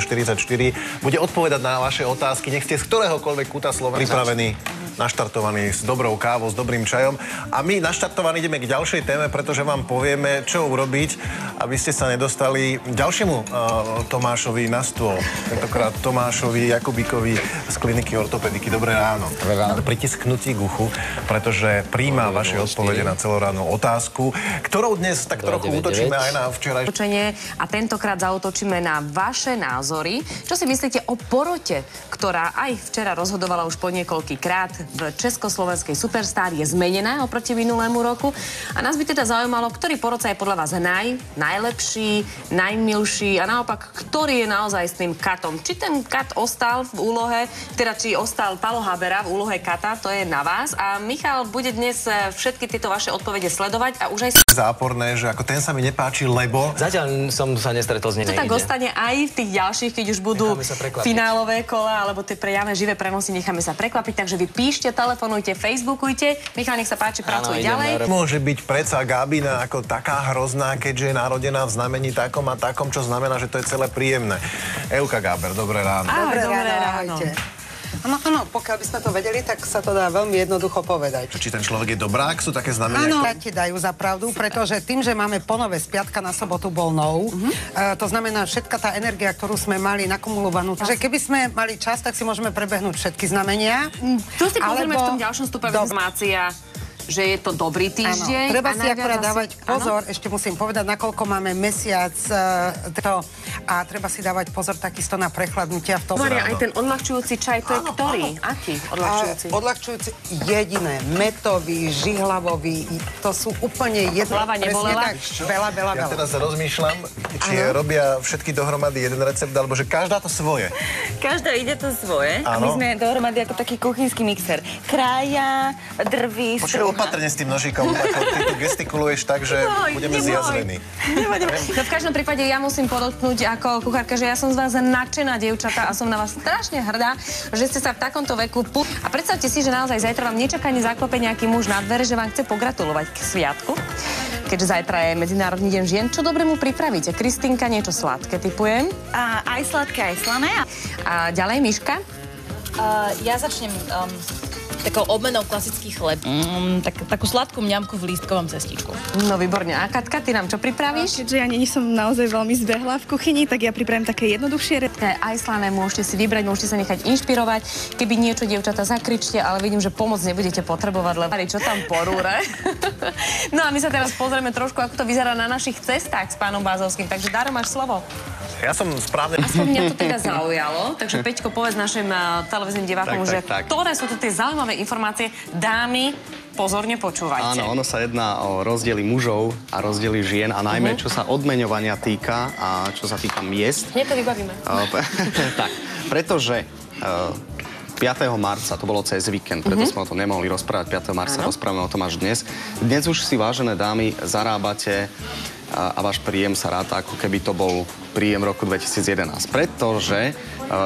44 bude odpovedať na vaše otázky. Nech ste z ktoréhokoľvek kúta Slovenska pripravení, naštartovaní s dobrou kávou, s dobrým čajom. A my naštartovaní ideme k ďalšej téme, pretože vám povieme, čo urobiť, aby ste sa nedostali ďalšiemu Tomášovi na stôl. Tentokrát Tomášovi Jakubíkovi z kliniky ortopediky. Dobré ráno. Dobré ráno. Pritisknutí k uchu, pretože prijíma vaše odpovede na celoránnu otázku, ktorou dnes tak trochu útočíme aj na včerajšie. A tentokrát zaútočíme na vaše názory. Čo si myslíte o porote, ktorá aj včera rozhodovala už po niekoľkýkrát v československej Superstar, je zmenená oproti minulému roku? A nás by teda zaujímalo, ktorý porodca je podľa vás najlepší, najmilší a naopak, ktorý je naozaj s tým katom. Či ten kat ostal v úlohe, teda či ostal Palo Habera v úlohe kata, to je na vás. A Michal bude dnes všetky tieto vaše odpovede sledovať a už aj záporné, že ako ten sa mi nepáči, lebo zatiaľ som sa nestretol s ním. To tak ostane aj v tých ďalších, keď už budú finálové kola, alebo tie priame živé prenosy, necháme sa prekvapiť. Takže vy píšte, telefonujte, facebookujte. Michal, nech sa páči, pracuj ďalej. Môže byť predsa Gabina ako taká hrozná, keďže je narodená v znamení takom a takom, čo znamená, že to je celé príjemné. Euka Gáber, dobré ráno. Dobré ráno. Áno, pokiaľ by sme to vedeli, tak sa to dá veľmi jednoducho povedať. Či ten človek je dobrák, sú také znamenia? Áno, ti dajú za pravdu, pretože tým, že máme ponové z piatka na sobotu bol nov, to znamená všetka tá energia, ktorú sme mali nakumulovanú. Takže keby sme mali čas, tak si môžeme prebehnúť všetky znamenia. Tu si pozrieme v tom ďalšom stupe informácia, že je to dobrý týždeň. Áno, treba si akorát dávať pozor, ešte musím povedať, nakoľko máme mesiac a treba si dávať pozor takisto na prechladnutia v tom. Maria, aj ten odľahčujúci čaj, to je ktorý? Aký odľahčujúci? Odľahčujúci jediné, metový, žihlavový, to sú úplne jedno. Hlava nebolela? Veľa. Ja teraz rozmýšľam, či robia všetky dohromady jeden recept, alebo že každá to svoje. Každá ide to svoje. A Áno. my sme dohromady ako taký kuchynský mixer. Krája, drví, strúha. Opatrne s tým nožíkom, ako ty tu gestikuluješ tak, že budeme zjazvení. No v každom prípade ja musím podotknúť ako kuchárka, že ja som z vás nadšená dievčatá a som na vás strašne hrdá, že ste sa v takomto veku A predstavte si, že naozaj zajtra vám nečakane zaklope nejaký muž na dvere, že vám chce pogratulovať k sviatku. Keďže zajtra je Medzinárodný deň žien, čo dobre mu pripravíte? Kristýnka, niečo sladké typujem. Aj sladké, aj slané. A ďalej, Miška? Ja začnem takou obmenou klasický chleb. Takú sladkú mňamku v lístkovom cestíčku. No výborne. A Katka, ty nám čo pripravíš? Keďže ja nie som naozaj veľmi zbehla v kuchyni, tak ja pripravím také jednoduchšie aj slané, môžete si vybrať, môžete sa nechať inšpirovať. Keby niečo, dievčatá, zakričte, ale vidím, že pomoc nebudete potrebovať, lebo čo tam porúre. No a my sa teraz pozrieme trošku, ako to vyzerá na našich cestách s pánom Bázovským. Takže Daro, máš slovo. Ja som správne... Aspoň mňa to teda zaujalo. Takže Peťko, povedz našim televíznym divákom, že ktoré sú to tie zaujímavé informácie. Dámy, pozorne počúvajte. Áno, ono sa jedná o rozdiely mužov a rozdiely žien a najmä čo sa odmeňovania týka a čo sa týka miest. Hneď to vybavíme. Tak, pretože 5. marca, to bolo cez víkend, preto sme o tom nemohli rozprávať 5. marca, rozprávame o tom až dnes. Dnes už si, vážené dámy, zarábate a váš príjem sa ráta, ako keby to bol príjem roku 2011. Pretože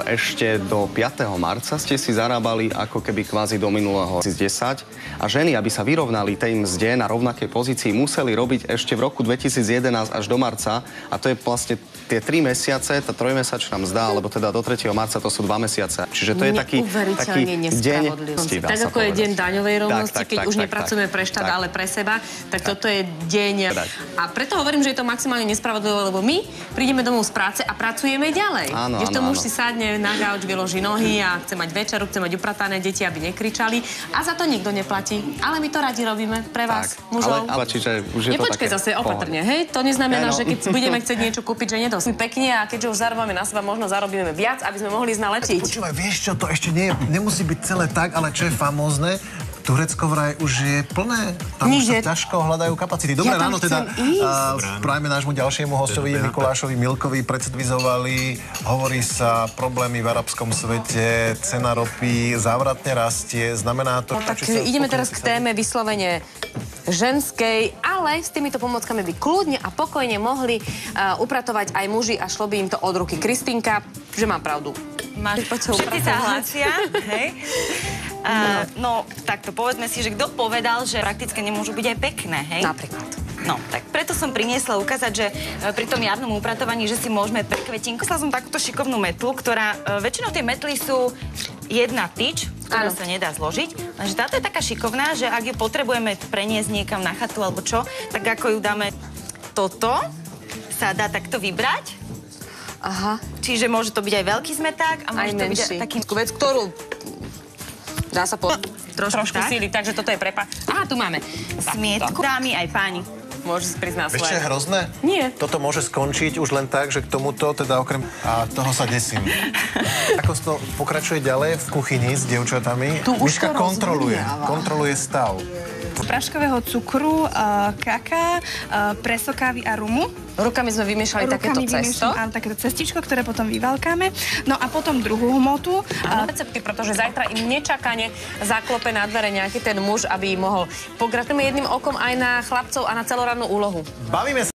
ešte do 5. marca ste si zarábali ako keby kvázi do minulého 2010 a ženy, aby sa vyrovnali tej mzde na rovnakej pozícii, museli robiť ešte v roku 2011 až do marca a to je vlastne tie 3 mesiace, tá trojmesačná mzda, alebo teda do 3. marca to sú 2 mesiace. Čiže to je taký deň... Tak ako je deň daňovej rovnosti, keď už nepracujeme pre štát, ale pre seba, tak toto je deň. A preto hovorím, že je to maximálne nespravodlivé, lebo my prídeme domov z práce a pracujeme ďalej. Kdežto muž si sadne na gauč, vyloží nohy a chce mať večeru, chce mať upratané deti, aby nekričali. A za to nikto neplatí. Ale my to radi robíme pre vás, mužov. Ale čiže už je to nepočkaj zase opatrne, hej? To neznamená, že keď budeme chcieť niečo kúpiť, že nedosť pekne a keďže už zarábame na seba, možno zarobíme viac, aby sme mohli ísť na letiť. Počúvaj, vieš čo, to ešte nemusí byť celé tak, ale čo je famózne, Turecko vraj už je plné, tam už sa ťažko hľadajú kapacity. Dobré ráno teda, prajme nášmu ďalšiemu hostovi Mikulášovi Milkovi, predstavizovali, hovorí sa problémy v arabskom svete, cena ropy závratne rastie, znamená to... Tak ideme teraz k téme vyslovene ženskej, ale s týmito pomockami by kľudne a pokojne mohli upratovať aj muži a šlo by im to od ruky. Kristýnka, že mám pravdu. Všetci sa hlásia, hej? No, takto povedzme si, že kto povedal, že prakticky nemôžu byť aj pekné, hej? Napríklad. No, tak preto som priniesla ukázať, že pri tom jarnom upratovaní, že si môžeme prekvetinku. Som takúto šikovnú metlu, ktorá väčšinou tie metly sú jedna tyč, ktorú sa nedá zložiť. Takže táto je taká šikovná, že ak ju potrebujeme preniesť niekam na chatu alebo čo, tak ako ju dáme toto, sa dá takto vybrať. Aha. Čiže môže to byť aj veľký zmeták a môže to byť taký vec, ktorú dá sa trošku síliť, takže toto je Aha, tu máme smietku. Dámy aj páni. Môže si prísť na Vieš, čo je hrozné? Nie. Toto môže skončiť už len tak, že k tomuto, teda okrem... A toho sa desím. Ako to pokračuje ďalej v kuchyni s dievčatami? Miška kontroluje stav. Z praškového cukru, kaká, preso kávy a rumu. Rukami sme vymiešali takéto cesto. Áno, takéto cestičko, ktoré potom vyvalkáme. No a potom druhú hmotu. Recepty, pretože zajtra im nečakane zaklope na dvere nejaký ten muž, aby mohol. Pogratulujeme jedným okom aj na chlapcov a na celorannú úlohu. Bavíme sa